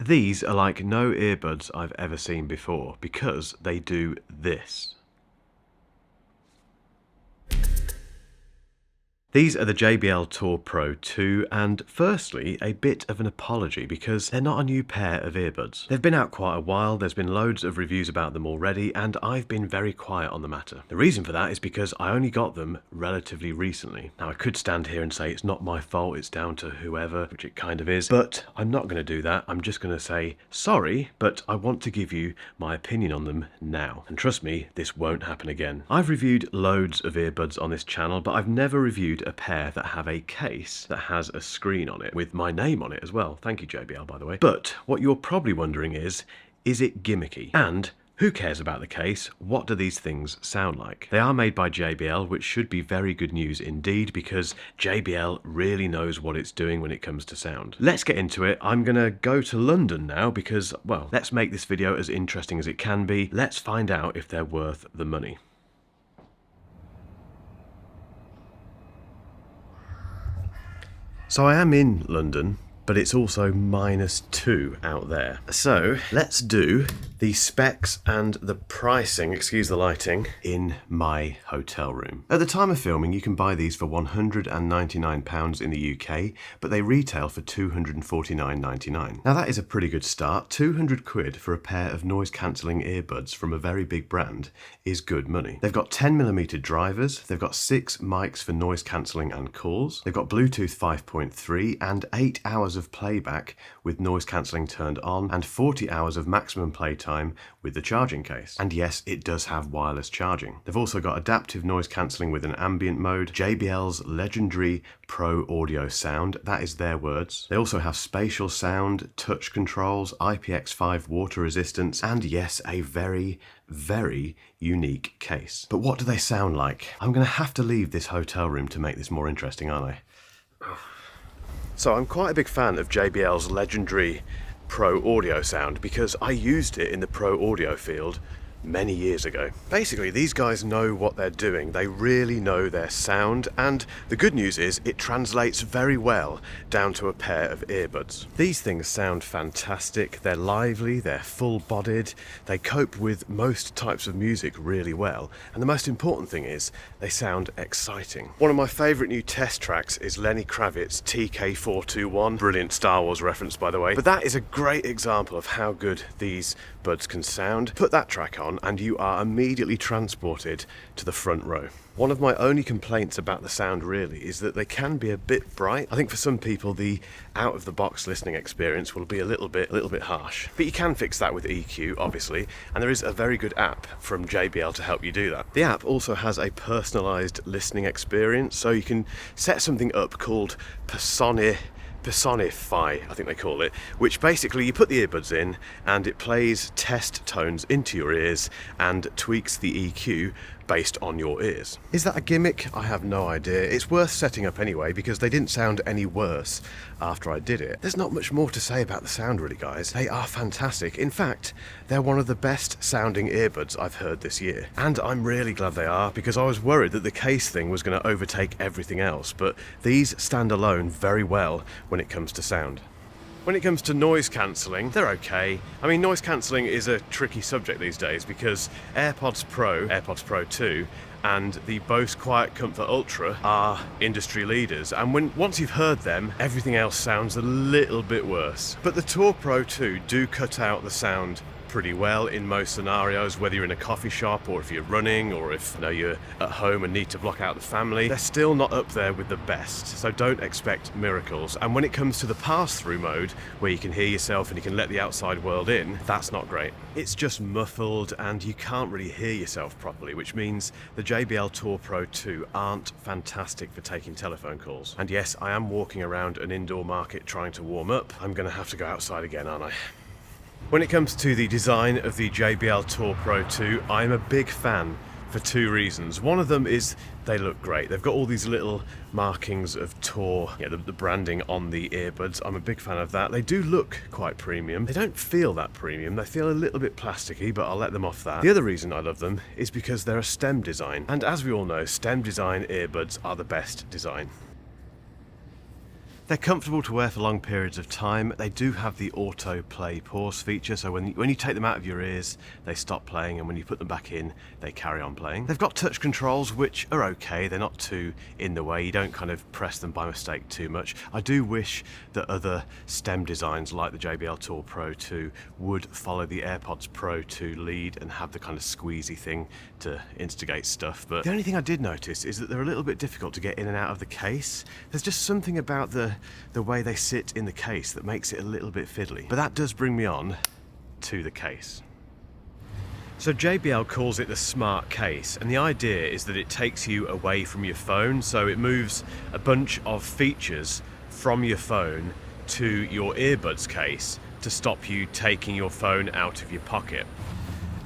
These are like no earbuds I've ever seen before because they do this. These are the JBL Tour Pro 2, and firstly, a bit of an apology because they're not a new pair of earbuds. They've been out quite a while, there's been loads of reviews about them already, and I've been very quiet on the matter. The reason for that is because I only got them relatively recently. Now, I could stand here and say it's not my fault, it's down to whoever, which it kind of is, but I'm not going to do that. I'm just going to say sorry, but I want to give you my opinion on them now. And trust me, this won't happen again. I've reviewed loads of earbuds on this channel, but I've never reviewed a pair that have a case that has a screen on it with my name on it as well. Thank you, JBL, by the way. But what you're probably wondering is it gimmicky? And who cares about the case? What do these things sound like? They are made by JBL, which should be very good news indeed, because JBL really knows what it's doing when it comes to sound. Let's get into it. I'm gonna go to London now because, well, let's make this video as interesting as it can be. Let's find out if they're worth the money. So I am in London, but it's also -2 out there. So let's do the specs and the pricing, excuse the lighting, in my hotel room. At the time of filming, you can buy these for £199 in the UK, but they retail for £249.99. Now that is a pretty good start. 200 quid for a pair of noise-cancelling earbuds from a very big brand is good money. They've got 10mm drivers, they've got 6 mics for noise cancelling and calls, they've got Bluetooth 5.3 and 8 hours of playback with noise cancelling turned on, and 40 hours of maximum playtime with the charging case. And yes, it does have wireless charging. They've also got adaptive noise cancelling with an ambient mode, JBL's legendary Pro audio sound, that is their words. They also have spatial sound, touch controls, IPX5 water resistance, and yes, a very unique case. But what do they sound like? I'm gonna have to leave this hotel room to make this more interesting, aren't I? So I'm quite a big fan of JBL's legendary Pro audio sound because I used it in the Pro audio field many years ago. Basically, these guys know what they're doing. They really know their sound, and the good news is it translates very well down to a pair of earbuds. These things sound fantastic. They're lively, they're full-bodied, they cope with most types of music really well, and the most important thing is they sound exciting. One of my favourite new test tracks is Lenny Kravitz's TK421. Brilliant Star Wars reference, by the way. But that is a great example of how good these buds can sound. Put that track on and you are immediately transported to the front row. One of my only complaints about the sound really is that they can be a bit bright. I think for some people the out-of-the-box listening experience will be a little bit harsh. But you can fix that with EQ, obviously, and there is a very good app from JBL to help you do that. The app also has a personalised listening experience, so you can set something up called Personify, I think they call it, which basically you put the earbuds in and it plays test tones into your ears and tweaks the EQ based on your ears. Is that a gimmick? I have no idea. It's worth setting up anyway because they didn't sound any worse after I did it. There's not much more to say about the sound really, guys. They are fantastic. In fact, they're one of the best sounding earbuds I've heard this year. And I'm really glad they are because I was worried that the case thing was going to overtake everything else, but these stand alone very well when it comes to sound. When it comes to noise cancelling, they're okay. I mean, noise cancelling is a tricky subject these days because AirPods Pro 2, and the Bose Quiet Comfort Ultra are industry leaders, and once you've heard them, everything else sounds a little bit worse. But the Tour Pro 2 do cut out the sound pretty well in most scenarios, whether you're in a coffee shop or if you're running or if you're at home and need to block out the family. They're still not up there with the best, so don't expect miracles. And when it comes to the pass-through mode, where you can hear yourself and you can let the outside world in, that's not great. It's just muffled and you can't really hear yourself properly, which means the JBL Tour Pro 2 aren't fantastic for taking telephone calls. And yes, I am walking around an indoor market trying to warm up. I'm gonna have to go outside again, aren't I? When it comes to the design of the JBL Tour Pro 2, I'm a big fan for two reasons. One of them is they look great. They've got all these little markings of Tour, the branding on the earbuds. I'm a big fan of that. They do look quite premium. They don't feel that premium. They feel a little bit plasticky, but I'll let them off that. The other reason I love them is because they're a stem design. And as we all know, stem design earbuds are the best design. They're comfortable to wear for long periods of time. They do have the auto play pause feature, so when you take them out of your ears, they stop playing, and when you put them back in, they carry on playing. They've got touch controls, which are okay. They're not too in the way. You don't kind of press them by mistake too much. I do wish that other stem designs like the JBL Tour Pro 2 would follow the AirPods Pro 2 lead and have the kind of squeezy thing to instigate stuff. But the only thing I did notice is that they're a little bit difficult to get in and out of the case. There's just something about the way they sit in the case that makes it a little bit fiddly. But that does bring me on to the case. So JBL calls it the smart case, and the idea is that it takes you away from your phone, so it moves a bunch of features from your phone to your earbuds case to stop you taking your phone out of your pocket.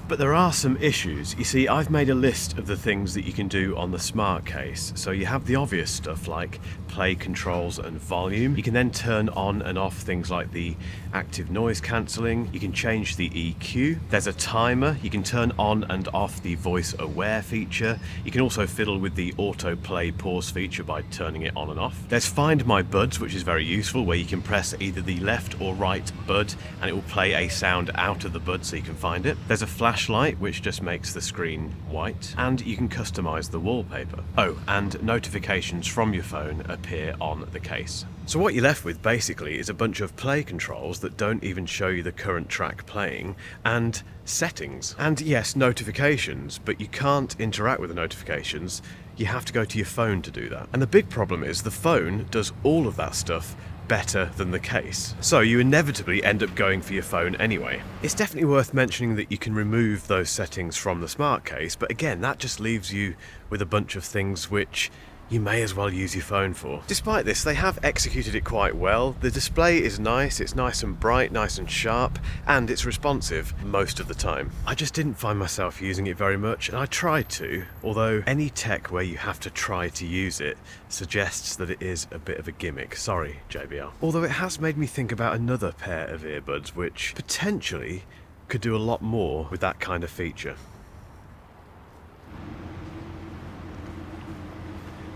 But there are some issues. You see, I've made a list of the things that you can do on the smart case. So you have the obvious stuff like play controls and volume. You can then turn on and off things like the active noise cancelling. You can change the EQ. There's a timer. You can turn on and off the voice aware feature. You can also fiddle with the auto play pause feature by turning it on and off. There's Find My Buds, which is very useful, where you can press either the left or right bud and it will play a sound out of the bud so you can find it. There's a flashlight, which just makes the screen white, and you can customize the wallpaper. Oh, and notifications from your phone appear on the case. So what you're left with basically is a bunch of play controls that don't even show you the current track playing, and settings. And yes, notifications, but you can't interact with the notifications. You have to go to your phone to do that. And the big problem is the phone does all of that stuff better than the case. So you inevitably end up going for your phone anyway. It's definitely worth mentioning that you can remove those settings from the smart case, but again, that just leaves you with a bunch of things which you may as well use your phone for. Despite this, they have executed it quite well. The display is nice, it's nice and bright, nice and sharp, and it's responsive most of the time. I just didn't find myself using it very much, and I tried to, although any tech where you have to try to use it suggests that it is a bit of a gimmick. Sorry, JBL. Although it has made me think about another pair of earbuds which potentially could do a lot more with that kind of feature.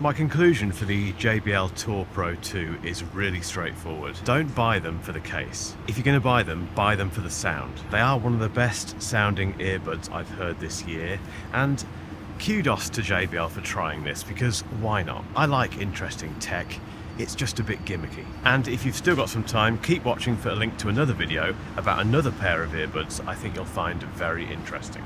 My conclusion for the JBL Tour Pro 2 is really straightforward. Don't buy them for the case. If you're going to buy them for the sound. They are one of the best sounding earbuds I've heard this year, and kudos to JBL for trying this, because why not? I like interesting tech. It's just a bit gimmicky. And if you've still got some time, keep watching for a link to another video about another pair of earbuds I think you'll find very interesting.